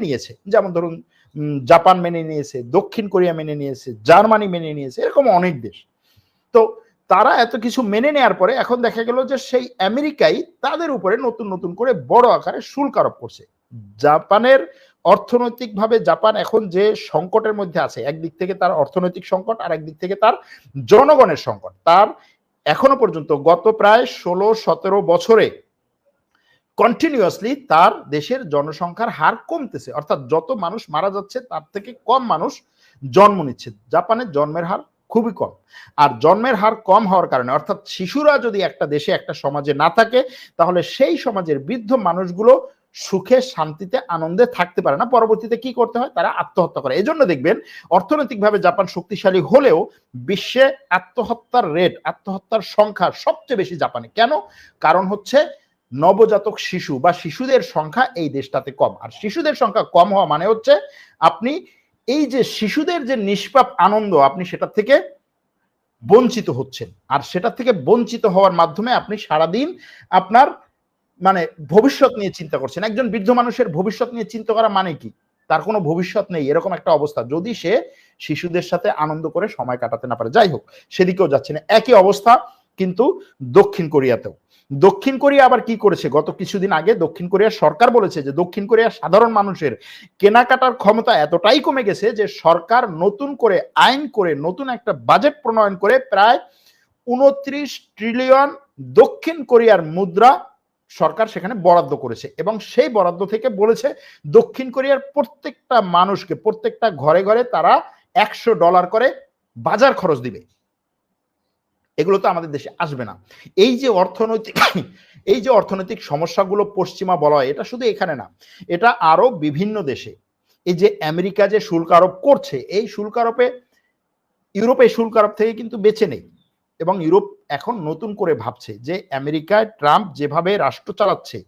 নিয়েছে, যেমন ধরুন জাপান মেনে নিয়েছে, দক্ষিণ কোরিয়া মেনে নিয়েছে, জার্মানি মেনে নিয়েছে, এরকম অনেক দেশ। তো তারা এত কিছু মেনে নেওয়ার পরে এখন দেখা গেল যে সেই আমেরিকাই তাদের উপরে নতুন নতুন করে বড় আকারে শুল্ক আরোপ করছে। জাপানের অর্থনৈতিকভাবে জাপান এখন যে সংকটের মধ্যে আছে, একদিক থেকে তার অর্থনৈতিক সংকট আর একদিক থেকে তার জনগণের সংকট। তার এখনো পর্যন্ত গত প্রায় 16-17 বছরে কন্টিনিউয়াসলি তার দেশের জনসংখ্যার হার কমতেছে, অর্থাৎ যত মানুষ মারা যাচ্ছে তার থেকে কম মানুষ জন্ম নিচ্ছে। জাপানের জন্মের হার খুবই কম, আর জন্মের হার কম হওয়ার কারণে, অর্থাৎ শিশুরা যদি একটা দেশে একটা সমাজে না থাকে, তাহলে সেই সমাজের বৃদ্ধ মানুষগুলো সুখে শান্তিতে আনন্দে থাকতে পারে না। পরবর্তীতে কি করতে হয়, তারা আত্মহত্যা করে। এজন্য দেখবেন অর্থনৈতিকভাবে জাপান শক্তিশালী হলেও বিশ্বে আত্মহত্যার রেট, আত্মহত্যার সংখ্যা সবচেয়ে বেশি জাপানে। কেন? কারণ হচ্ছে নবজাতক শিশু বা শিশুদের সংখ্যা এই দেশটাতে কম। আর শিশুদের সংখ্যা কম হওয়া মানে হচ্ছে আপনি এই যে শিশুদের যে নিষ্পাপ আনন্দ, আপনি সেটা থেকে বঞ্চিত হচ্ছেন। আর সেটা থেকে বঞ্চিত হওয়ার মাধ্যমে আপনি সারাদিন আপনার মানে ভবিষ্যৎ নিয়ে চিন্তা করছেন। একজন বৃদ্ধ মানুষের ভবিষ্যৎ নিয়ে চিন্তা করা মানে কি? তার কোনো ভবিষ্যৎ নেই, এরকম একটা অবস্থা, যদি সে শিশুদের সাথে আনন্দ করে সময় কাটাতে না পারে। যাই হোক, সেদিকেও যাচ্ছে না। একই অবস্থা কিন্তু দক্ষিণ কোরিয়াতেও। দক্ষিণ কোরিয়া আবার কি করেছে, গত কিছুদিন আগে দক্ষিণ কোরিয়ার সরকার বলেছে যে দক্ষিণ কোরিয়ার সাধারণ মানুষের কেনাকাটার ক্ষমতা এতটাই কমে গেছে যে সরকার নতুন করে আইন করে, নতুন একটা বাজেট প্রণয়ন করে প্রায় 29 ট্রিলিয়ন দক্ষিণ কোরিয়ার মুদ্রা সরকার সেখানে বরাদ্দ করেছে। এবং সেই বরাদ্দ থেকে বলেছে দক্ষিণ কোরিয়ার প্রত্যেকটা মানুষকে, প্রত্যেকটা ঘরে ঘরে তারা $100 করে বাজার খরচ দিবে। এগুলো তো আমাদের দেশে আসবে না। এই যে অর্থনৈতিক সমস্যাগুলো পশ্চিমা বলা হয়, এটা শুধু এখানে না, এটা আরো বিভিন্ন দেশে। এই যে আমেরিকা যে শুল্ক আরোপ করছে, এই শুল্ক আরোপে ইউরোপে শুল্ক আরোপ থেকে কিন্তু বেঁচে নেই। এবং ইউরোপ এখন নতুন করে ভাবছে যে আমেরিকায় ট্রাম্প যেভাবে রাষ্ট্র চালাচ্ছে,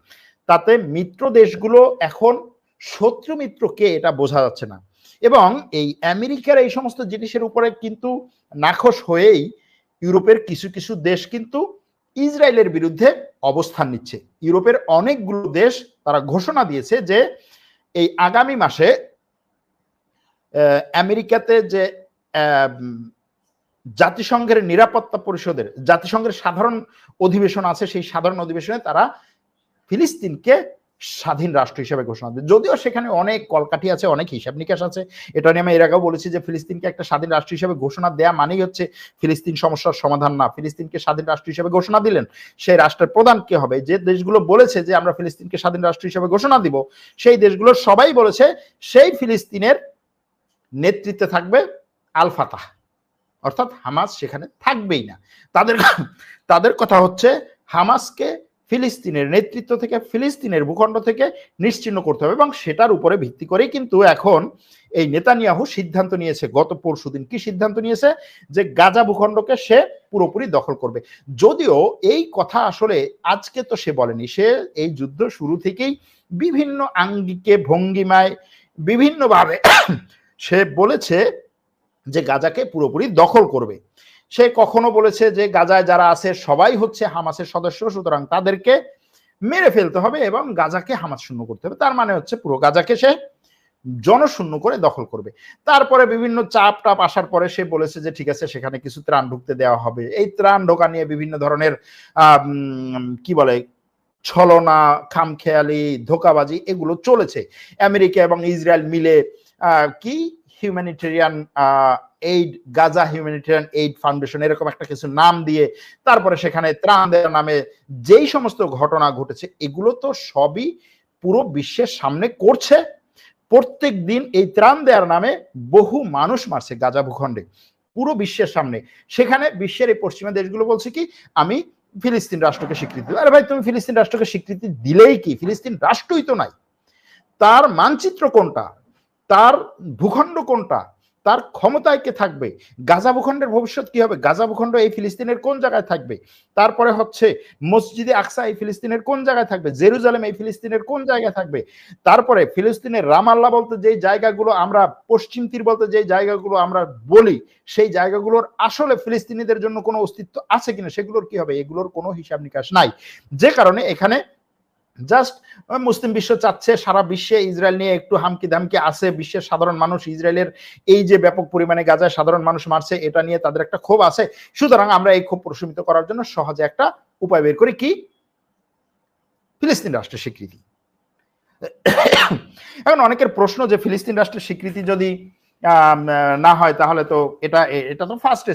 তাতে মিত্র দেশগুলো এখন শত্রু মিত্র কে এটা বোঝা যাচ্ছে না। এবং এই আমেরিকার এই সমস্ত জিনিসের উপরে কিন্তু নাখোশ হয়েই ইউরোপের কিছু কিছু দেশ কিন্তু ইসরায়েলের বিরুদ্ধে অবস্থান নিচ্ছে। ইউরোপের অনেকগুলো দেশ তারা ঘোষণা দিয়েছে যে এই আগামী মাসে আমেরিকাতে যে জাতিসংঘের নিরাপত্তা পরিষদের, জাতিসংঘের সাধারণ অধিবেশন আছে, সেই সাধারণ অধিবেশনে তারা ফিলিস্তিনকে স্বাধীন রাষ্ট্র হিসেবে ঘোষণা দেয়। যদিও সেখানে অনেক কলকাঠি আছে, অনেক হিসাব নিকাশ আছে। এটা নিয়ে আমি এর আগেও বলেছি যে ফিলিস্তিনকে একটা স্বাধীন রাষ্ট্র হিসেবে ঘোষণা দেয়া মানেই হচ্ছে ফিলিস্তিন সমস্যার সমাধান না। ফিলিস্তিনকে স্বাধীন রাষ্ট্র হিসেবে ঘোষণা দিলেন, সেই রাষ্ট্রের প্রধান কে হবে? যে দেশগুলো বলেছে যে আমরা ফিলিস্তিনকে স্বাধীন রাষ্ট্র হিসেবে ঘোষণা দিব, সেই দেশগুলোর সবাই বলেছে সেই ফিলিস্তিনের নেতৃত্বে থাকবে আল ফাতাহ, অর্থাৎ হামাস সেখানে থাকবেই না। তাদের কথা হচ্ছে হামাসকে ফিলিস্তিনের নেতৃত্ব থেকে, ফিলিস্তিনের ভূখণ্ড থেকে নিশ্চিহ্ন করতে হবে। এবং সেটার উপরে ভিত্তি করেই কিন্তু এখন এই নেতানিয়াহু সিদ্ধান্ত নিয়েছে, গত পরশুদিন কি সিদ্ধান্ত নিয়েছে, যে গাজা ভূখণ্ডকে সে পুরোপুরি দখল করবে। যদিও এই কথা আসলে আজকে তো সে বলেনি, সে এই যুদ্ধ শুরু থেকেই বিভিন্ন আঙ্গিকে ভঙ্গিমায় বিভিন্নভাবে সে বলেছে যে গাজাকে পুরোপুরি দখল করবে। সে কখনো বলেছে যে গাজায় যারা আছে সবাই হচ্ছে হামাসের সদস্য, সুতরাং তাদেরকে মেরে ফেলতে হবে এবং গাজাকে হামাস শূন্য করতে হবে। তার মানে হচ্ছে পুরো গাজাকে সে জনশূন্য করে দখল করবে। তারপরে বিভিন্ন চাপ টাপ আসার পরে সে বলেছে যে ঠিক আছে, সেখানে কিছু ত্রাণ ঢুকতে দেওয়া হবে। এই ত্রাণ ঢোকা নিয়ে বিভিন্ন ধরনের কি বলে ছলনা, খামখেয়ালি, ধোকাবাজি এগুলো চলেছে। আমেরিকা এবং ইসরায়েল মিলে কি humanitarian aid, Gaza humanitarian aid foundation, এরকম একটা কিছু নাম দিয়ে তারপরে সেখানে ত্রাণ দেওয়ার নামে যেই সমস্ত ঘটনা ঘটেছে, এগুলো তো সবই পুরো বিশ্বের সামনে করছে। প্রত্যেক দিন এই ত্রাণ দেওয়ার নামে বহু মানুষ মারছে গাজা ভূখণ্ডে, পুরো বিশ্বের সামনে। সেখানে বিশ্বের এই পশ্চিমা দেশগুলো বলছে কি, আমি ফিলিস্তিন রাষ্ট্রকে স্বীকৃতি দেব। আরে ভাই, তুমি ফিলিস্তিন রাষ্ট্রকে স্বীকৃতি দিলেই কি, ফিলিস্তিন রাষ্ট্রই তো নাই। তার মানচিত্র কোনটা, তার ভূখণ্ড কোনটা, তার ক্ষমতায় কে থাকবে, গাজা ভূখণ্ডের ভবিষ্যৎ কি হবে, গাজা ভূখণ্ড এই ফিলিস্তিনের কোন জায়গায় থাকবে, তারপরে হচ্ছে মসজিদে আকসা এই ফিলিস্তিনের কোন জায়গায় থাকবে, জেরুজালেম এই ফিলিস্তিনের কোন জায়গায় থাকবে, তারপরে ফিলিস্তিনের রামাল্লাহ বলতে যেই জায়গাগুলো আমরা, পশ্চিম তীর বলতে যেই জায়গাগুলো আমরা বলি, সেই জায়গাগুলোর আসলে ফিলিস্তিনিদের জন্য কোনো অস্তিত্ব আছে কিনা, সেগুলোর কি হবে, এগুলোর কোনো হিসাব নিকাশ নাই। যে কারণে এখানে জাস্ট মুসলিম বিশ্ব চাচ্ছে সারা বিশ্বে ইসরায়েল নিয়ে একটু হামকি দামকি আছে, বিশ্বের সাধারণ মানুষ ইসরায়েলের এই যে ব্যাপক পরিমাণে গাজায় সাধারণ মানুষ মারছে এটা নিয়ে তাদের একটা ক্ষোভ আছে, সুতরাং আমরা এই ক্ষোভ প্রশমিত করার জন্য সহজে একটা উপায় বের করি, কি? ফিলিস্তিন রাষ্ট্রের স্বীকৃতি। এখন অনেকের প্রশ্ন যে ফিলিস্তিন রাষ্ট্রের স্বীকৃতি যদি না হয় তাহলে তো এটা তো ফার্স্ট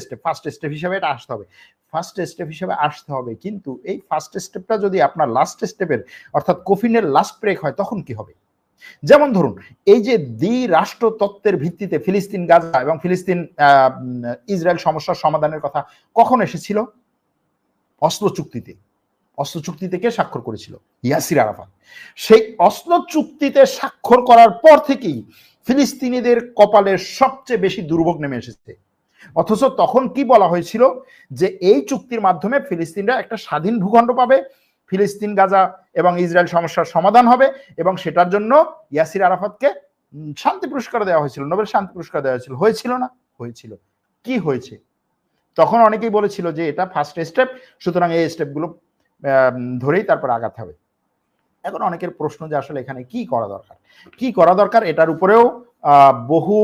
স্টেপ হিসেবে এটা আসতে হবে, ফার্স্ট স্টেপ হিসেবে আসতে হবে, কিন্তু এই ফার্স্ট স্টেপটা যদি আপনার লাস্ট স্টেপের অর্থাৎ কফিনের লাস্ট ব্রেক হয় তখন কি হবে? যেমন ধরুন এই যে দ্বিরাষ্ট্র তত্ত্বের ভিত্তিতে ফিলিস্তিন গাজা এবং ফিলিস্তিন ইসরায়েল সমস্যার সমাধানের কথা কখন এসেছিল? অসলো চুক্তিতে। অসলো চুক্তি থেকে স্বাক্ষর করেছিল ইয়াসির আরাফাত। সেই অসলো চুক্তিতে স্বাক্ষর করার পর থেকেই ফিলিস্তিনিদের কপালে সবচেয়ে বেশি দুর্ভোগ নেমে এসেছে। অথচ তখন কি বলা হয়েছিল যে এই চুক্তির মাধ্যমে ফিলিস্তিনরা একটা স্বাধীন ভূখণ্ড পাবে, ফিলিস্তিন গাজা এবং ইসরায়েল সমস্যার সমাধান হবে, এবং সেটার জন্য ইয়াসির আরাফাতকে শান্তি পুরস্কার দেওয়া হয়েছিল, নোবেল শান্তি পুরস্কার দেওয়া হয়েছিল। হয়েছিল না? হয়েছিল। কি হয়েছে? তখন অনেকেই বলেছিল যে এটা ফার্স্ট স্টেপ, সুতরাং এই স্টেপগুলো ধরেই তারপর আগাতে হবে। এখন অনেকের প্রশ্ন যে আসলে এখানে কি করা দরকার, এটার উপরেও বহু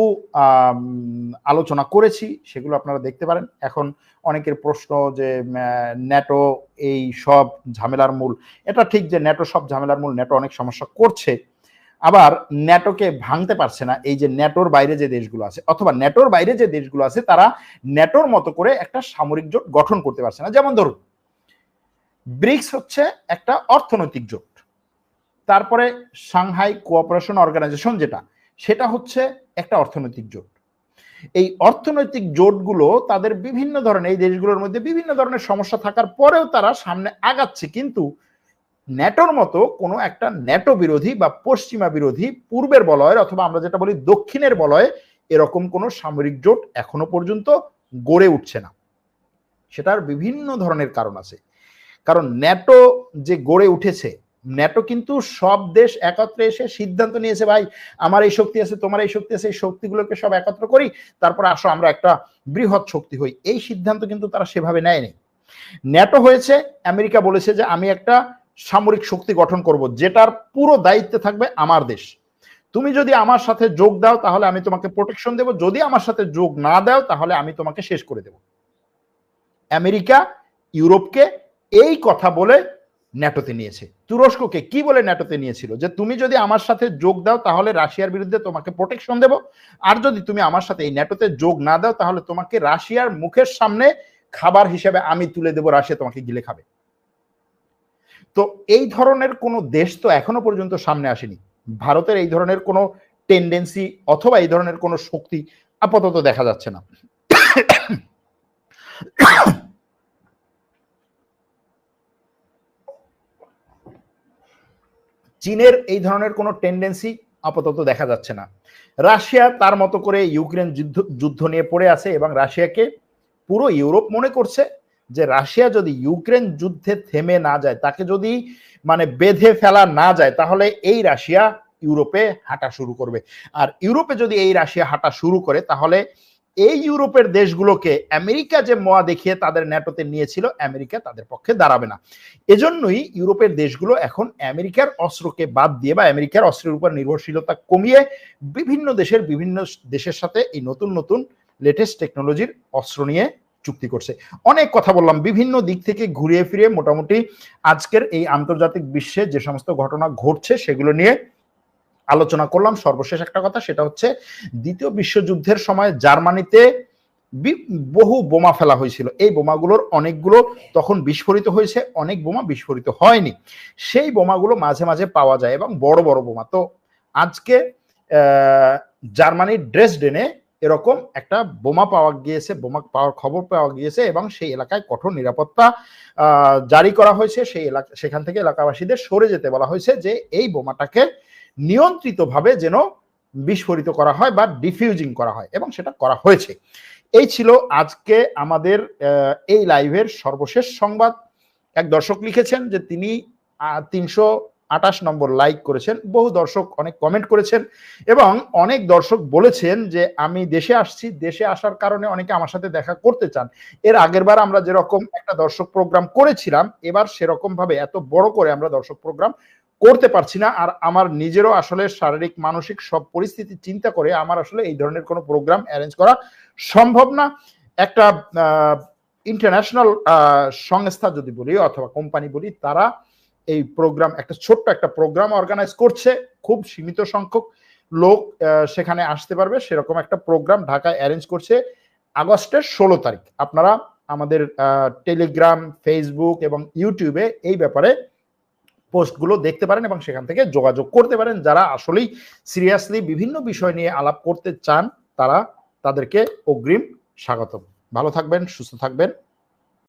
আলোচনা করেছি, সেগুলো আপনারা দেখতে পারেন। এখন অনেকের প্রশ্ন যে ন্যাটো এই সব ঝামেলার মূল, এটা ঠিক যে ন্যাটো সব ঝামেলার মূল, ন্যাটো অনেক সমস্যা করছে, আবার ন্যাটোকে ভাঙতে পারছে না এই যে ন্যাটোর বাইরে যে দেশগুলো আছে, অথবা ন্যাটোর বাইরে যে দেশগুলো আছে তারা ন্যাটোর মতো করে একটা সামরিক জোট গঠন করতে পারছে না। যেমন ধরুন ব্রিক্স হচ্ছে একটা অর্থনৈতিক জোট, তারপরে সাংহাই কোঅপারেশন অর্গানাইজেশন সেটা হচ্ছে একটা অর্থনৈতিক জোট। এই অর্থনৈতিক জোটগুলো তাদের বিভিন্ন ধরনের, এই দেশগুলোর মধ্যে বিভিন্ন ধরনের সমস্যা থাকার পরেও তারা সামনে আগাচ্ছে, কিন্তু ন্যাটোর মতো কোনো একটা ন্যাটো বিরোধী বা পশ্চিমা বিরোধী পূর্বের বলয়ের অথবা আমরা যেটা বলি দক্ষিণের বলয়ে এরকম কোনো সামরিক জোট এখনো পর্যন্ত গড়ে উঠছে না। সেটার বিভিন্ন ধরনের কারণ আছে। কারণ ন্যাটো যে গড়ে উঠেছে, ন্যাটো কিন্তু সব দেশ একত্রে এসে সিদ্ধান্ত নিয়েছে, ভাই আমার এই শক্তি আছে, তোমার এই শক্তি আছে, এই শক্তিগুলোকে সব একত্র করি, তারপর আসো আমরা একটা বৃহৎ শক্তি হই। এই সিদ্ধান্ত কিন্তু তারা সেভাবে নেয়নি। ন্যাটো হয়েছে, আমেরিকা বলেছে যে আমি একটা সামরিক শক্তি গঠন করব যেটার পুরো দায়িত্বে থাকবে আমার দেশ। তুমি যদি আমার সাথে যোগ দাও তাহলে আমি তোমাকে প্রোটেকশন দেব, যদি আমার সাথে যোগ না দাও তাহলে আমি তোমাকে শেষ করে দেব। আমেরিকা ইউরোপকে এই কথা বলে ন্যাটোতে নিয়েছে। তুরস্ককে কি বলে ন্যাটোতে নিয়েছিল? যে তুমি যদি আমার সাথে যোগ দাও তাহলে রাশিয়ার বিরুদ্ধে তোমাকে প্রোটেকশন দেব, আর যদি তুমি আমার সাথে এই ন্যাটোতে যোগ না দাও তাহলে তোমাকে রাশিয়ার মুখের সামনে খাবার হিসেবে আমি তুলে দেব, রাশিয়া তোমাকে গিলে খাবে। তো এই ধরনের কোনো দেশ তো এখনো পর্যন্ত সামনে আসেনি। ভারতের এই ধরনের কোনো টেন্ডেন্সি অথবা এই ধরনের কোনো শক্তি আপাতত দেখা যাচ্ছে না। চীনের এই ধরনের কোনো টেন্ডেন্সি আপাতত দেখা যাচ্ছে না। রাশিয়া তার মতো করে ইউক্রেন যুদ্ধ নিয়ে পড়ে আছে, এবং রাশিয়াকে পুরো ইউরোপ মনে করছে যে রাশিয়া যদি ইউক্রেন যুদ্ধে থেমে না যায়, তাকে যদি মানে বেঁধে ফেলা না যায়, তাহলে এই রাশিয়া ইউরোপে হাঁটা শুরু করবে। আর ইউরোপে যদি এই রাশিয়া হাঁটা শুরু করে তাহলে এই ইউরোপের দেশগুলোকে আমেরিকা যে মোয়া দেখিয়ে তাদের ন্যাটোতে নিয়েছিল, আমেরিকা তাদের পক্ষে দাঁড়াবে না। এজন্যই ইউরোপের দেশগুলো এখন আমেরিকার অস্ত্রকে বাদ দিয়ে বা আমেরিকার অস্ত্রের উপর নির্ভরশীলতা কমিয়ে বিভিন্ন দেশের সাথে এই নতুন নতুন লেটেস্ট টেকনোলজির অস্ত্র নিয়ে চুক্তি করছে। অনেক কথা বললাম, বিভিন্ন দিক থেকে ঘুরিয়ে ফিরিয়ে মোটামুটি আজকের এই আন্তর্জাতিক বিশ্বে যে সমস্ত ঘটনা ঘটছে সেগুলো নিয়ে আলোচনা করলাম। সর্বশেষ একটা কথা, সেটা হচ্ছে দ্বিতীয় বিশ্বযুদ্ধের সময় জার্মানিতে বহু বোমা ফেলা হয়েছিল। এই বোমাগুলোর অনেকগুলো তখন বিস্ফোরিত হয়েছে, অনেক বোমা বিস্ফোরিত হয়নি। সেই বোমাগুলো মাঝে মাঝে পাওয়া যায় এবং বড় বড় বোমা। তো আজকে জার্মানির ড্রেসডেনে এরকম একটা বোমা পাওয়া গিয়েছে, বোমা পাওয়ার খবর পাওয়া গিয়েছে, এবং সেই এলাকায় কঠোর নিরাপত্তা জারি করা হয়েছে। সেখান থেকে এলাকাবাসীদের সরে যেতে বলা হয়েছে, যে এই বোমাটাকে নিয়ন্ত্রিতভাবে যেন বিস্ফোরিত করা হয় বা ডিফিউজিং করা হয়, এবং সেটা করা হয়েছে। এই ছিল আজকে আমাদের এই লাইভের সর্বশেষ সংবাদ। এক দর্শক লিখেছেন যে তিনি 328 নম্বর লাইক করেছেন, বহু দর্শক অনেক কমেন্ট করেছেন, এবং অনেক দর্শক বলেছেন যে আমি দেশে আসছি, দেশে আসার কারণে অনেকে আমার সাথে দেখা করতে চান। এর আগের বার আমরা যেরকম একটা দর্শক প্রোগ্রাম করেছিলাম, এবার সেরকম ভাবে এত বড় করে আমরা দর্শক প্রোগ্রাম করতে পারছি না। আর আমার নিজেরও আসলে শারীরিক মানসিক সব পরিস্থিতি চিন্তা করে আমার আসলে এই ধরনের কোনো প্রোগ্রাম অ্যারেঞ্জ করা সম্ভব না। একটা ইন্টারন্যাশনাল সংস্থা যদি বলি অথবা কোম্পানি বলি, তারা এই প্রোগ্রাম, একটা ছোট্ট একটা প্রোগ্রাম অর্গানাইজ করছে, খুব সীমিত সংখ্যক লোক সেখানে আসতে পারবে সেরকম একটা প্রোগ্রাম ঢাকায় অ্যারেঞ্জ করছে আগস্টের 16 তারিখ। আপনারা আমাদের টেলিগ্রাম, ফেসবুক এবং ইউটিউবে এই ব্যাপারে পোস্টগুলো দেখতে পারেন এবং সেখান থেকে যোগাযোগ করতে পারেন। যারা আসলেই সিরিয়াসলি বিভিন্ন বিষয় নিয়ে আলাপ করতে চান তারা, তাদেরকে অগ্রিম স্বাগতম। ভালো থাকবেন, সুস্থ থাকবেন।